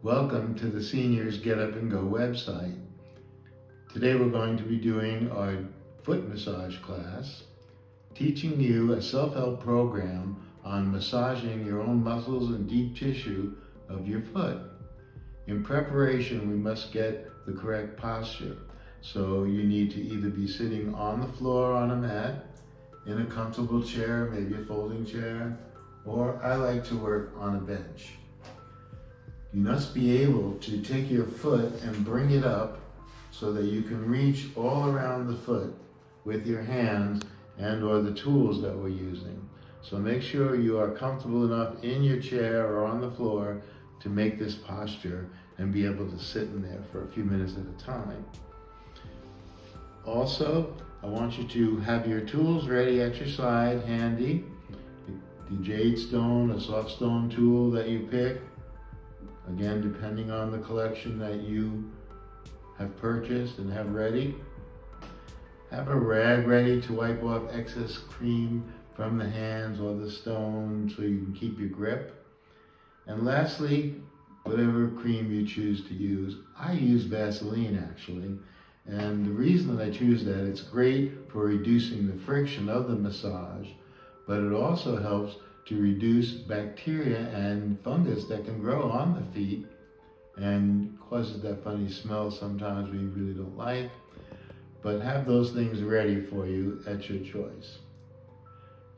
Welcome to the Seniors Get Up and Go website. Today we're going to be doing our foot massage class, teaching you a self-help program on massaging your own muscles and deep tissue of your foot. In preparation, we must get the correct posture. So you need to either be sitting on the floor on a mat, in a comfortable chair, maybe a folding chair, or I like to work on a bench. You must be able to take your foot and bring it up so that you can reach all around the foot with your hands and or the tools that we're using. So make sure you are comfortable enough in your chair or on the floor to make this posture and be able to sit in there for a few minutes at a time. Also, I want you to have your tools ready at your side, handy. The jade stone, a softstone tool that you pick. Again, depending on the collection that you have purchased and have ready. Have a rag ready to wipe off excess cream from the hands or the stone so you can keep your grip. And lastly, whatever cream you choose to use. I use Vaseline actually. And the reason that I choose that, it's great for reducing the friction of the massage, but it also helps to reduce bacteria and fungus that can grow on the feet and causes that funny smell sometimes we really don't like. But have those things ready for you at your choice.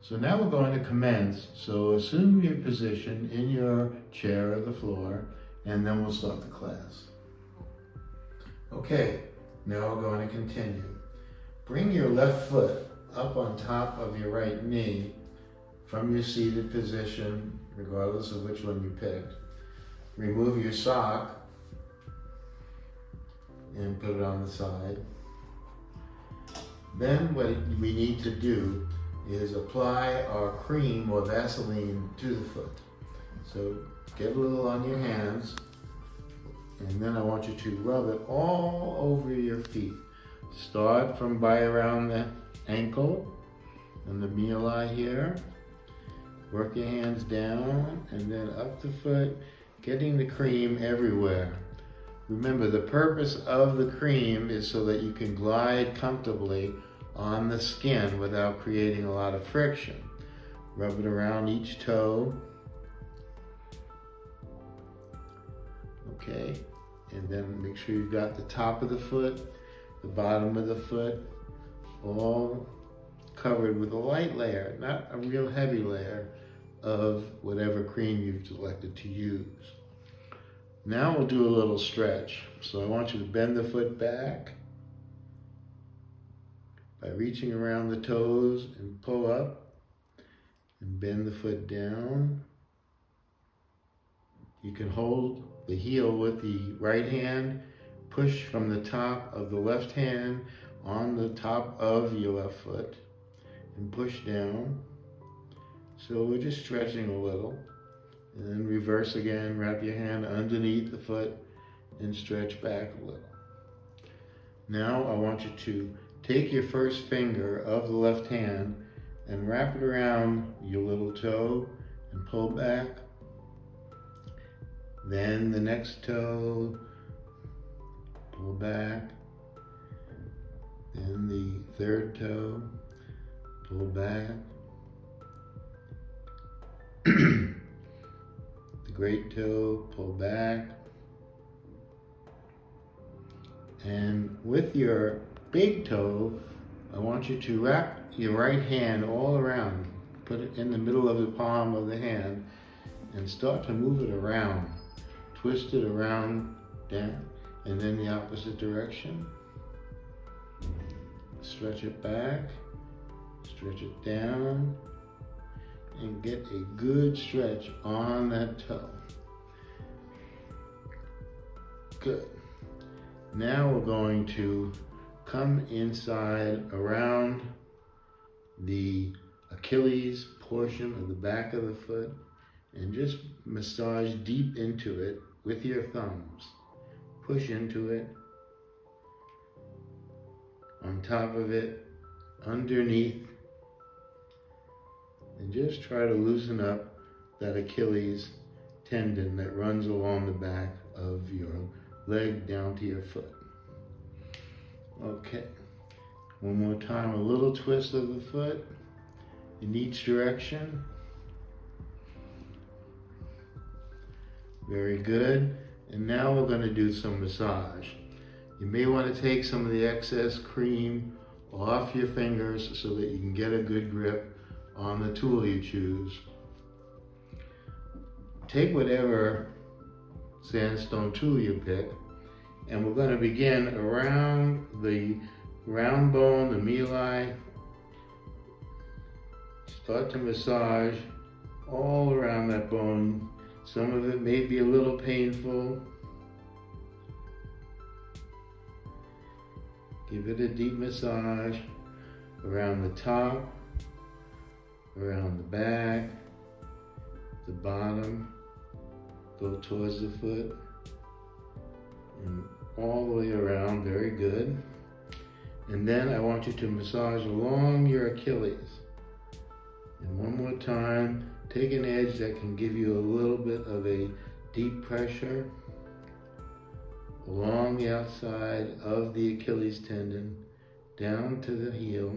So now we're going to commence. So assume your position in your chair or the floor, and then we'll start the class. Okay, now we're going to continue. Bring your left foot up on top of your right knee from your seated position, regardless of which one you picked. Remove your sock and put it on the side. Then what we need to do is apply our cream or Vaseline to the foot. So get a little on your hands, and then I want you to rub it all over your feet. Start from by around the ankle and the mili here. Work your hands down and then up the foot, getting the cream everywhere. Remember, the purpose of the cream is so that you can glide comfortably on the skin without creating a lot of friction. Rub it around each toe. Okay, and then make sure you've got the top of the foot, the bottom of the foot, all covered with a light layer, not a real heavy layer of whatever cream you've selected to use. Now we'll do a little stretch. So I want you to bend the foot back by reaching around the toes and pull up and bend the foot down. You can hold the heel with the right hand, push from the top of the left hand on the top of your left foot and push down. So we're just stretching a little, and then reverse again, wrap your hand underneath the foot and stretch back a little. Now I want you to take your first finger of the left hand and wrap it around your little toe and pull back. Then the next toe, pull back. Then the third toe, pull back. The great toe, pull back. And with your big toe, I want you to wrap your right hand all around. Put it in the middle of the palm of the hand and start to move it around. Twist it around, down, and then the opposite direction. Stretch it back, stretch it down, and get a good stretch on that toe. Good. Now we're going to come inside around the Achilles portion of the back of the foot and just massage deep into it with your thumbs. Push into it, on top of it, underneath, and just try to loosen up that Achilles tendon that runs along the back of your leg down to your foot. Okay, one more time, a little twist of the foot in each direction. Very good. And now we're going to do some massage. You may want to take some of the excess cream off your fingers so that you can get a good grip on the tool you choose. Take whatever sandstone tool you pick, and we're going to begin around the round bone, the meli. Start to massage all around that bone. Some of it may be a little painful. Give it a deep massage around the top, around the back, the bottom, go towards the foot, and all the way around. Very good. And then I want you to massage along your Achilles. And one more time, take an edge that can give you a little bit of a deep pressure along the outside of the Achilles tendon, down to the heel.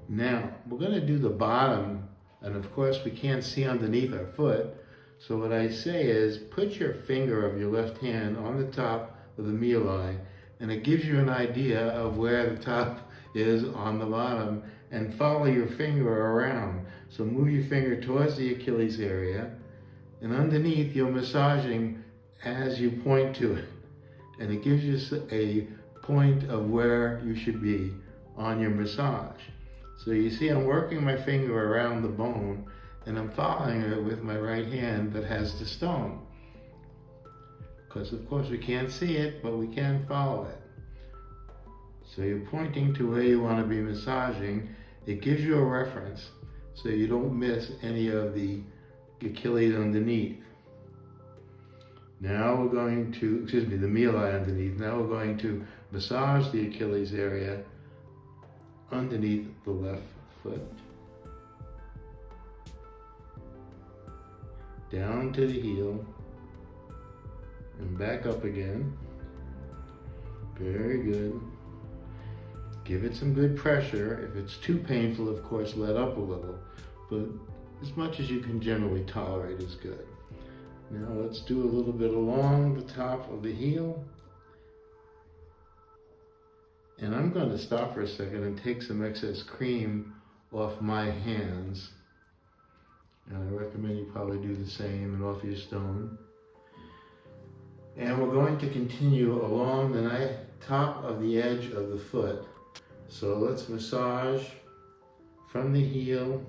Now, we're going to do the bottom, and of course we can't see underneath our foot, so what I say is put your finger of your left hand on the top of the meli, and it gives you an idea of where the top is on the bottom, and follow your finger around. So move your finger towards the Achilles area, and underneath you're massaging as you point to it. And it gives you a point of where you should be on your massage. So you see I'm working my finger around the bone, and I'm following it with my right hand that has the stone. Because of course we can't see it, but we can follow it. So you're pointing to where you want to be massaging. It gives you a reference so you don't miss any of the Achilles underneath. Now we're going to, the meli underneath. Now we're going to massage the Achilles area underneath the left foot. Down to the heel and back up again. Very good. Give it some good pressure. If it's too painful, of course, let up a little, but as much as you can generally tolerate is good. Now let's do a little bit along the top of the heel. And I'm going to stop for a second and take some excess cream off my hands. And I recommend you probably do the same and off your stone. And we're going to continue along the top of the edge of the foot. So let's massage from the heel,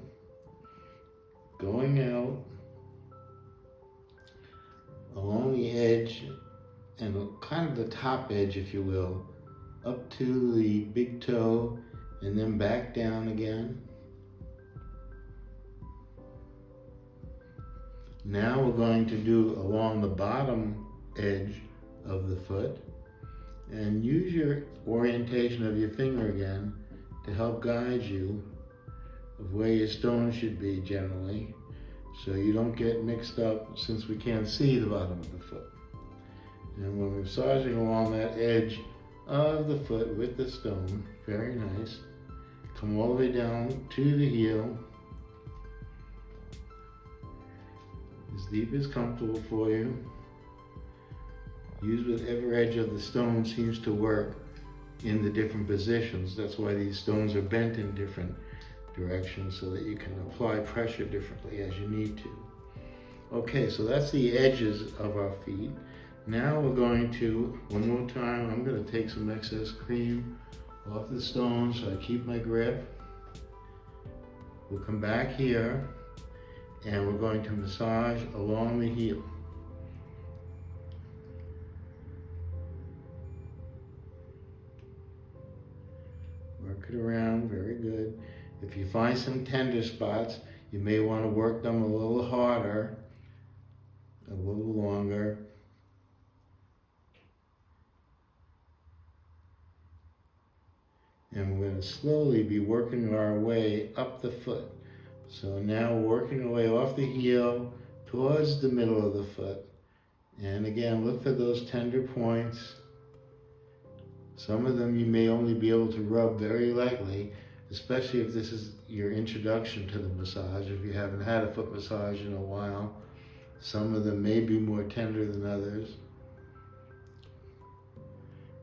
going out, along the edge, and kind of the top edge, if you will, up to the big toe, and then back down again. Now we're going to do along the bottom edge of the foot, and use your orientation of your finger again to help guide you of where your stone should be generally, so you don't get mixed up since we can't see the bottom of the foot. And we're massaging along that edge of the foot with the stone. Very nice. Come all the way down to the heel, as deep as comfortable for you. Use whatever edge of the stone seems to work in the different positions. That's why these stones are bent in different directions, so that you can apply pressure differently as you need to. Okay, so that's the edges of our feet. Now we're going to, one more time, I'm going to take some excess cream off the stone so I keep my grip. We'll come back here and we're going to massage along the heel. Work it around, very good. If you find some tender spots, you may want to work them a little harder, a little longer. And we're going to slowly be working our way up the foot. So now we're working our way off the heel towards the middle of the foot. And again, look for those tender points. Some of them you may only be able to rub very lightly, especially if this is your introduction to the massage, if you haven't had a foot massage in a while. Some of them may be more tender than others.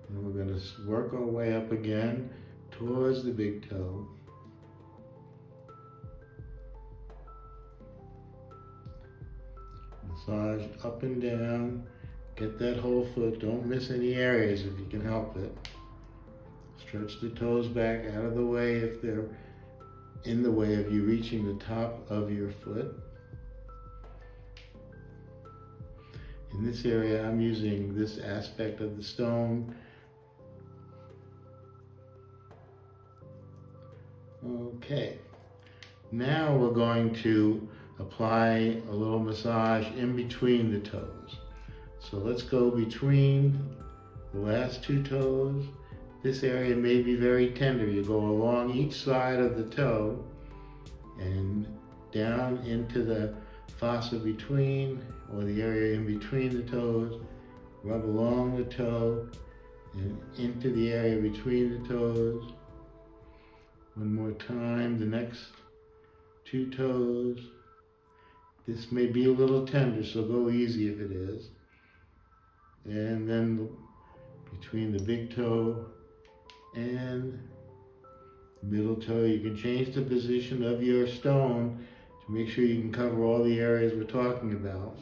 And we're going to work our way up again towards the big toe. Massage up and down. Get that whole foot. Don't miss any areas if you can help it. Stretch the toes back out of the way if they're in the way of you reaching the top of your foot. In this area, I'm using this aspect of the stone. Okay, now we're going to apply a little massage in between the toes. So let's go between the last two toes. This area may be very tender. You go along each side of the toe and down into the fossa between, or the area in between the toes. Rub along the toe and into the area between the toes. One more time, the next two toes. This may be a little tender, so go easy if it is. And then between the big toe and the middle toe, you can change the position of your stone to make sure you can cover all the areas we're talking about.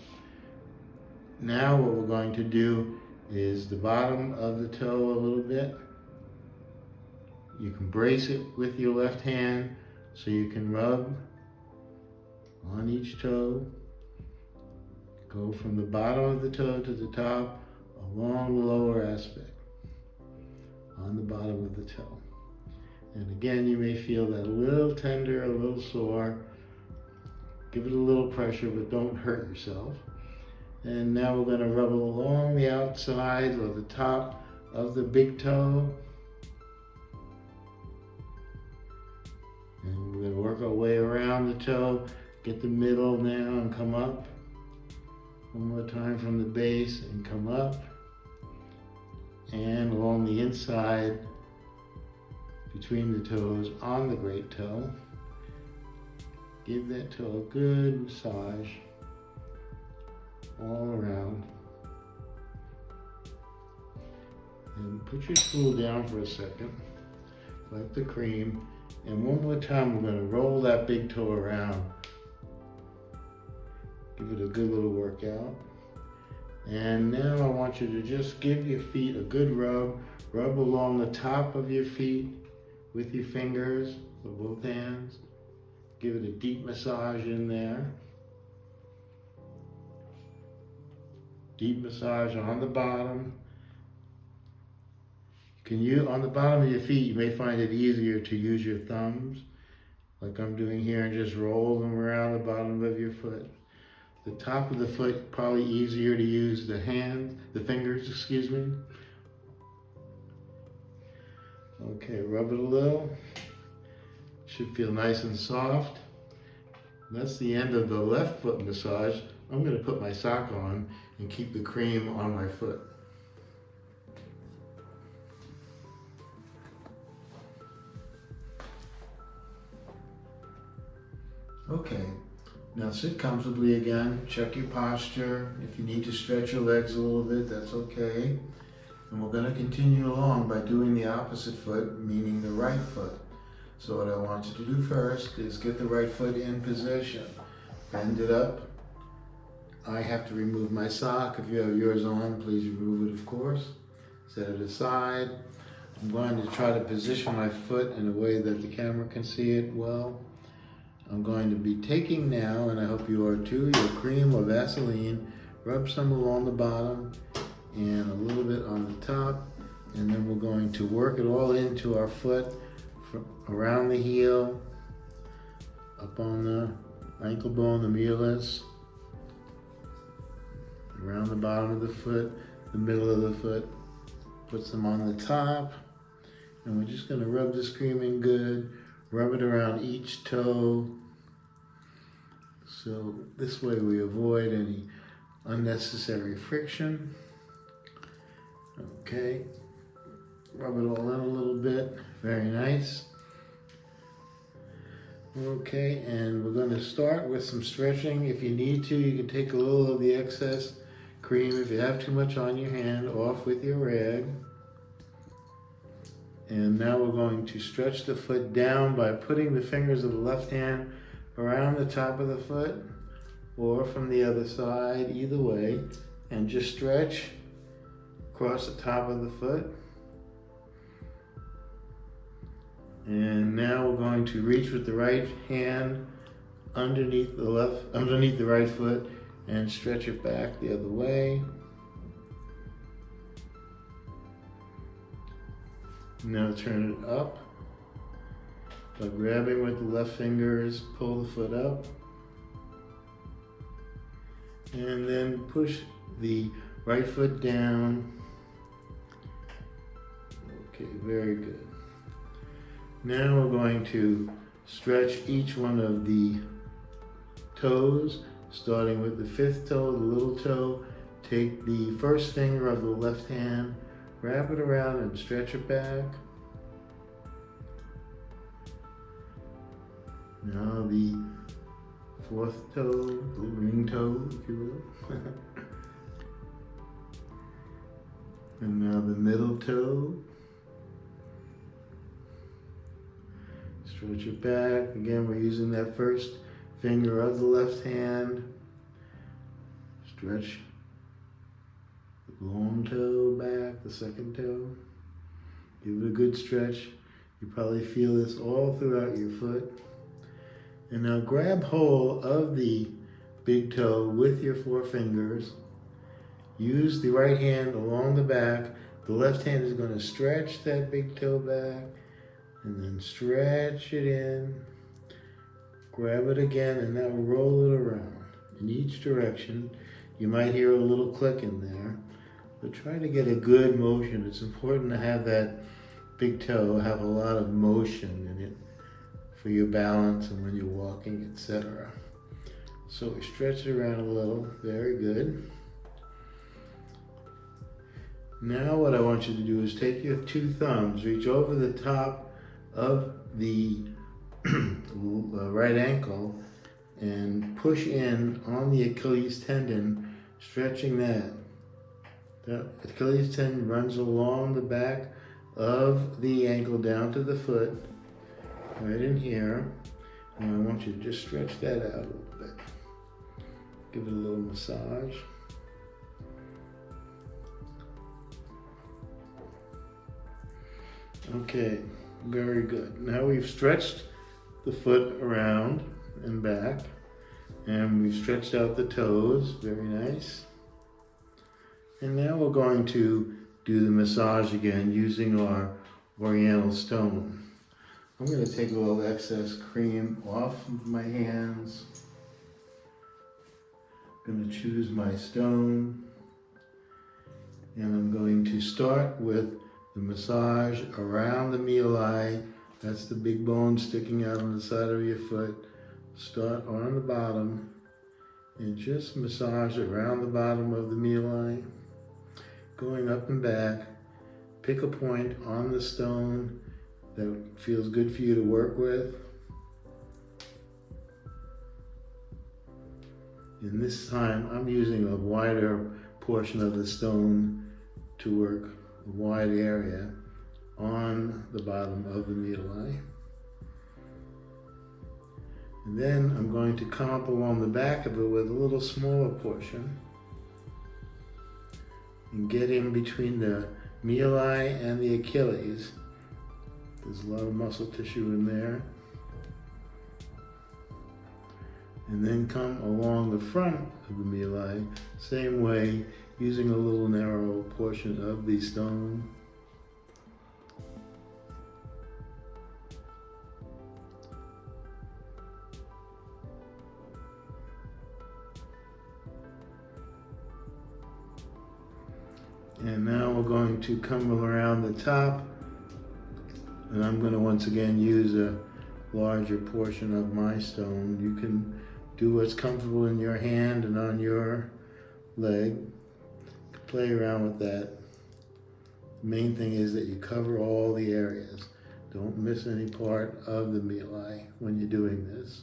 Now what we're going to do is the bottom of the toe a little bit. You can brace it with your left hand so you can rub on each toe. Go from the bottom of the toe to the top along the lower aspect on the bottom of the toe. And again, you may feel that a little tender, a little sore. Give it a little pressure, but don't hurt yourself. And now we're going to rub along the outside or the top of the big toe. And we're going to work our way around the toe, get the middle now and come up. One more time from the base and come up. And along the inside between the toes on the great toe. Give that toe a good massage all around. And put your tool down for a second, like the cream. And one more time, we're going to roll that big toe around. Give it a good little workout. And now I want you to just give your feet a good rub. Rub along the top of your feet with your fingers with both hands. Give it a deep massage in there. Deep massage on the bottom. On the bottom of your feet, you may find it easier to use your thumbs, like I'm doing here, and just roll them around the bottom of your foot. The top of the foot, probably easier to use the fingers, excuse me. Okay, rub it a little. Should feel nice and soft. That's the end of the left foot massage. I'm going to put my sock on and keep the cream on my foot. Okay, now sit comfortably again. Check your posture. If you need to stretch your legs a little bit, that's okay. And we're going to continue along by doing the opposite foot, meaning the right foot. So what I want you to do first is get the right foot in position. Bend it up. I have to remove my sock. If you have yours on, please remove it, of course. Set it aside. I'm going to try to position my foot in a way that the camera can see it well. I'm going to be taking now, and I hope you are too, your cream or Vaseline. Rub some along the bottom and a little bit on the top. And then we're going to work it all into our foot, around the heel, up on the ankle bone, the malleus, around the bottom of the foot, the middle of the foot. Put some on the top. And we're just going to rub this cream in good. Rub it around each toe So this way we avoid any unnecessary friction. Okay, rub it all in a little bit, very nice. Okay, and we're going to start with some stretching. If you need to, you can take a little of the excess cream, if you have too much on your hand, off with your rag. And now we're going to stretch the foot down by putting the fingers of the left hand around the top of the foot or from the other side, either way, and just stretch across the top of the foot. And now we're going to reach with the right hand underneath the right foot and stretch it back the other way. Now turn it up by grabbing with the left fingers, pull the foot up, and then push the right foot down. Okay, very good. Now we're going to stretch each one of the toes, starting with the fifth toe, the little toe. Take the first finger of the left hand, wrap it around and stretch it back. Now the fourth toe, the ring toe, if you will. And now the middle toe. Stretch it back. Again, we're using that first finger of the left hand. Stretch the long toe back, the second toe. Give it a good stretch. You probably feel this all throughout your foot. And now grab hold of the big toe with your four fingers. Use the right hand along the back. The left hand is going to stretch that big toe back and then stretch it in. Grab it again and now roll it around in each direction. You might hear a little click in there, but try to get a good motion. It's important to have that big toe have a lot of motion in it for your balance and when you're walking, etc. So we stretch it around a little, very good. Now what I want you to do is take your two thumbs, reach over the top of the right ankle and push in on the Achilles tendon, stretching that. The Achilles tendon runs along the back of the ankle down to the foot, right in here. And I want you to just stretch that out a little bit. Give it a little massage. Okay, very good. Now we've stretched the foot around and back, and we've stretched out the toes, very nice. And now we're going to do the massage again using our oriental stone. I'm going to take a little excess cream off of my hands. I'm going to choose my stone, and I'm going to start with the massage around the meli. That's the big bone sticking out on the side of your foot. Start on the bottom and just massage around the bottom of the meli, going up and back. Pick a point on the stone that feels good for you to work with. And this time I'm using a wider portion of the stone to work a wide area on the bottom of the meli. And then I'm going to come up along the back of it with a little smaller portion and get in between the meli and the Achilles. There's a lot of muscle tissue in there. And then come along the front of the meli, same way, using a little narrow portion of the stone. And now we're going to come around the top, and I'm going to once again use a larger portion of my stone. You can do what's comfortable in your hand and on your leg. Play around with that. The main thing is that you cover all the areas. Don't miss any part of the mili when you're doing this.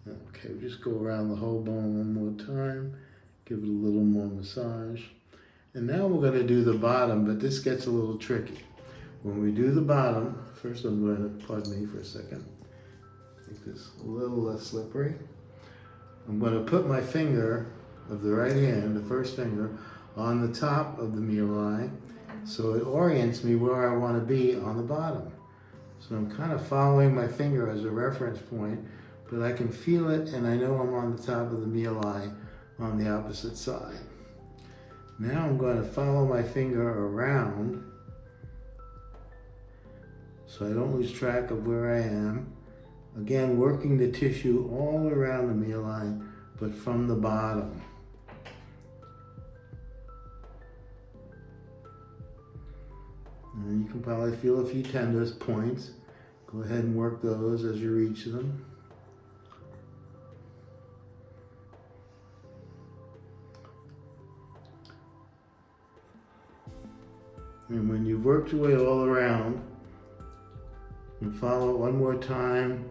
Okay, we'll just go around the whole bone one more time. Give it a little more massage. And now we're going to do the bottom, but this gets a little tricky. When we do the bottom, first I'm going to, pardon me for a second, make this a little less slippery. I'm going to put my finger of the right hand, the first finger, on the top of the mili, so it orients me where I want to be on the bottom. So I'm kind of following my finger as a reference point, but I can feel it and I know I'm on the top of the mili on the opposite side. Now I'm going to follow my finger around so I don't lose track of where I am. Again, working the tissue all around the mili, but from the bottom. And you can probably feel a few tendon points. Go ahead and work those as you reach them. And when you've worked your way all around, you can follow it one more time.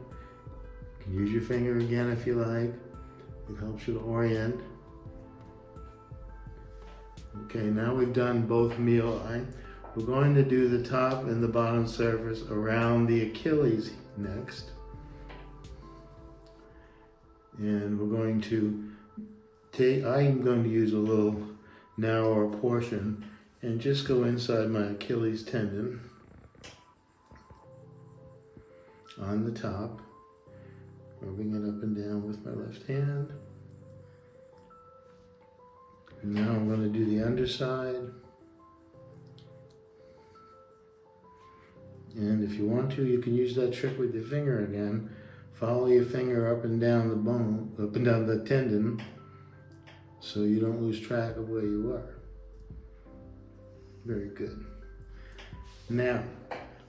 You can use your finger again if you like. It helps you to orient. Okay, now we've done both mili. We're going to do the top and the bottom surface around the Achilles next. And we're going to I'm going to use a little narrower portion and just go inside my Achilles tendon on the top, rubbing it up and down with my left hand. And now I'm going to do the underside. And if you want to, you can use that trick with your finger again. Follow your finger up and down the bone, up and down the tendon, so you don't lose track of where you are. Very good. Now,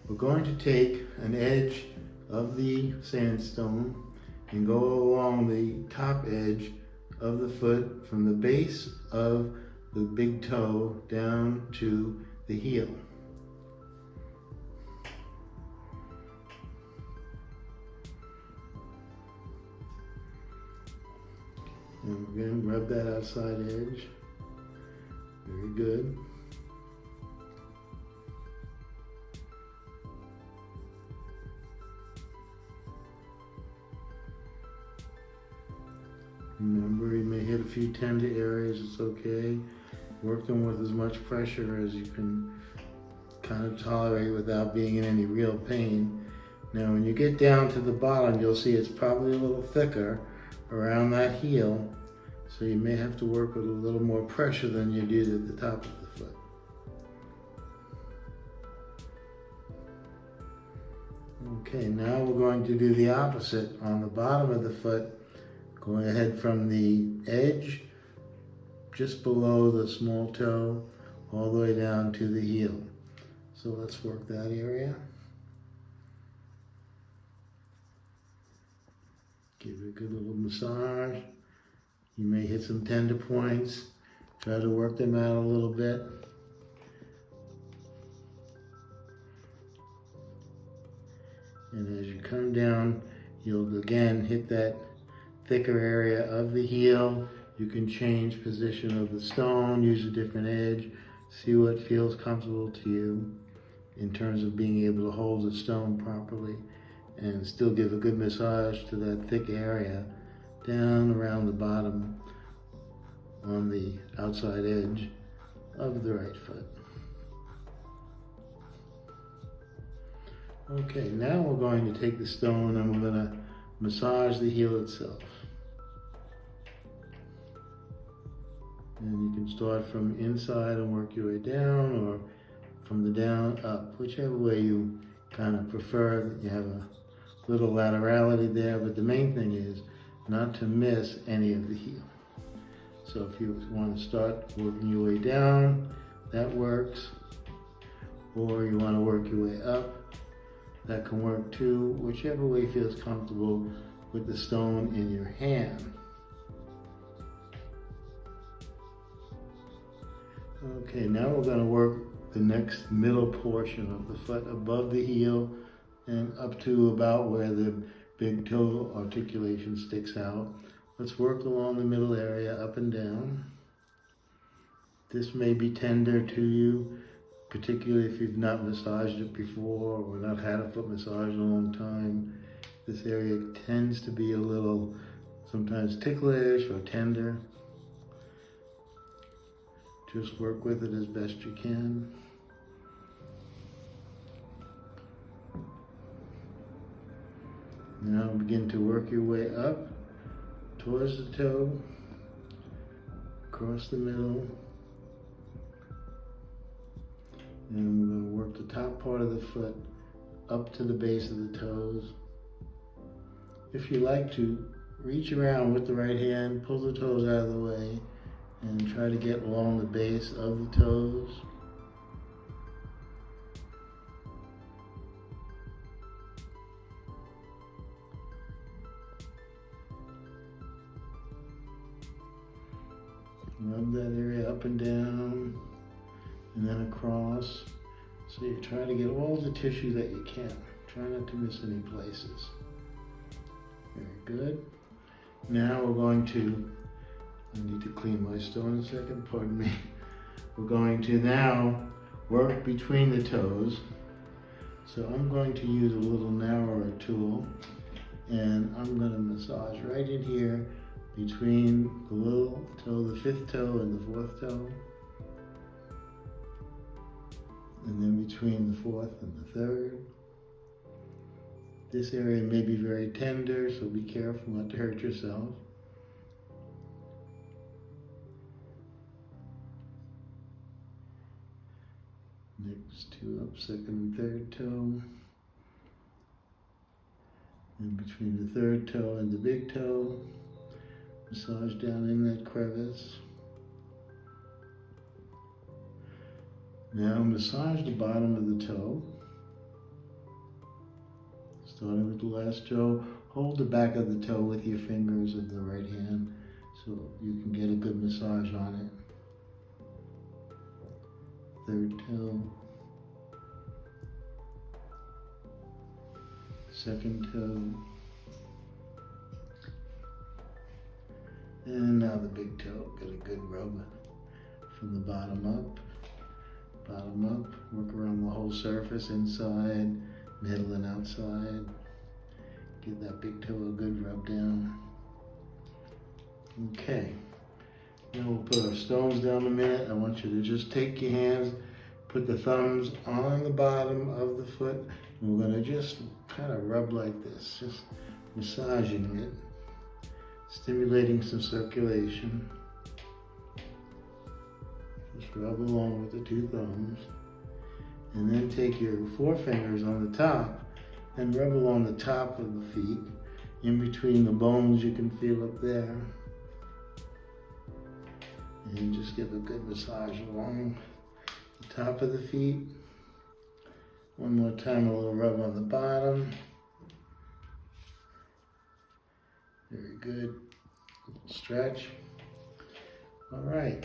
we're going to take an edge of the sandstone and go along the top edge of the foot from the base of the big toe down to the heel. And again, rub that outside edge. Very good. Remember, you may hit a few tender areas, it's okay. Work them with as much pressure as you can kind of tolerate without being in any real pain. Now, when you get down to the bottom, you'll see it's probably a little thicker around that heel, so you may have to work with a little more pressure than you did at the top of the foot. Okay, now we're going to do the opposite on the bottom of the foot, going ahead from the edge just below the small toe all the way down to the heel. So let's work that area. Give it a good little massage. You may hit some tender points. Try to work them out a little bit. And as you come down, you'll again hit that thicker area of the heel. You can change position of the stone, use a different edge, see what feels comfortable to you in terms of being able to hold the stone properly and still give a good massage to that thick area down around the bottom on the outside edge of the right foot. Okay, now we're going to take the stone and we're going to massage the heel itself. And you can start from inside and work your way down, or from the down up, whichever way you kind of prefer. You have a little laterality there, but the main thing is not to miss any of the heel. So if you want to start working your way down, that works. Or you want to work your way up, that can work too. Whichever way feels comfortable, with the stone in your hand. Okay, now we're going to work the next middle portion of the foot above the heel and up to about where the big toe articulation sticks out. Let's work along the middle area, up and down. This may be tender to you, particularly if you've not massaged it before or not had a foot massage in a long time. This area tends to be a little, sometimes ticklish or tender. Just work with it as best you can. Now begin to work your way up towards the toe, across the middle. And we're going to work the top part of the foot up to the base of the toes. If you like to, reach around with the right hand, pull the toes out of the way, and try to get along the base of the toes. Rub that area up and down, and then across. So you try to get all the tissue that you can. Try not to miss any places. Very good. Now we're going to, I need to clean my stone a second, pardon me. We're going to now work between the toes. So I'm going to use a little narrower tool, and I'm going to massage right in here between the little toe, the fifth toe, and the fourth toe. And then between the fourth and the third. This area may be very tender, so be careful not to hurt yourself. Next two up, second and third toe. And between the third toe and the big toe, massage down in that crevice. Now massage the bottom of the toe. Starting with the last toe, hold the back of the toe with your fingers of the right hand so you can get a good massage on it. Third toe. Second toe. And now the big toe. Get a good rub from the bottom up. Bottom up. Work around the whole surface, inside, middle and outside. Give that big toe a good rub down. Okay. Now we'll put our stones down a minute. I want you to just take your hands, put the thumbs on the bottom of the foot, and we're going to just kind of rub like this, just massaging it, stimulating some circulation. Just rub along with the two thumbs. And then take your forefingers on the top and rub along the top of the feet, in between the bones you can feel up there. And just give a good massage along the top of the feet. One more time, a little rub on the bottom. Very good. Stretch. All right.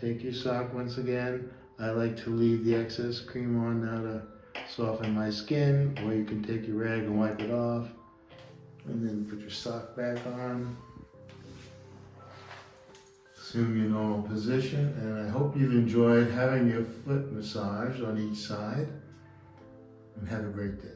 Take your sock once again. I like to leave the excess cream on now to soften my skin, or you can take your rag and wipe it off. And then put your sock back on. Assume your normal position, and I hope you've enjoyed having your foot massaged on each side. And have a great day.